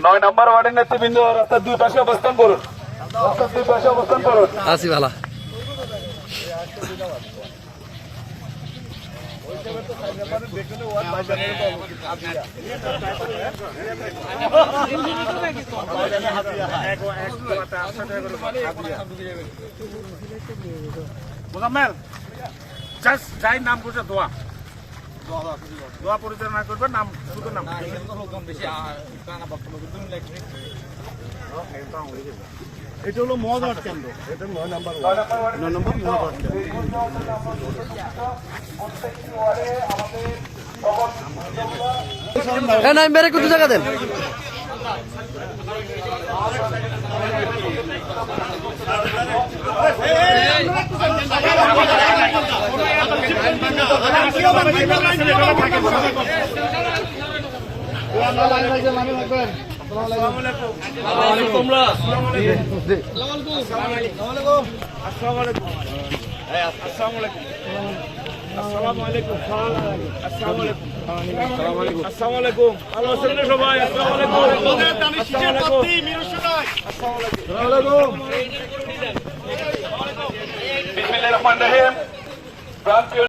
9 নম্বর ওয়ার্ডের নেতৃবৃন্দ রাস্তার দুই পাশে অবস্থান করুন। রাস্তার দুই পাশে অবস্থান করুন। আসি ভালা মোজাম্মেল জাস্ট যাই নাম করছে দোয়া দোয়া পরিচালনা করবে নাম শুধু নাম এটা হলো মহাভারত কেন্দ্র এটা 9 নম্বর 9 নম্বর মহাভারত না মেরে কোন জায়গা দেন বিসমিল্লাহির রহমানির রহিম।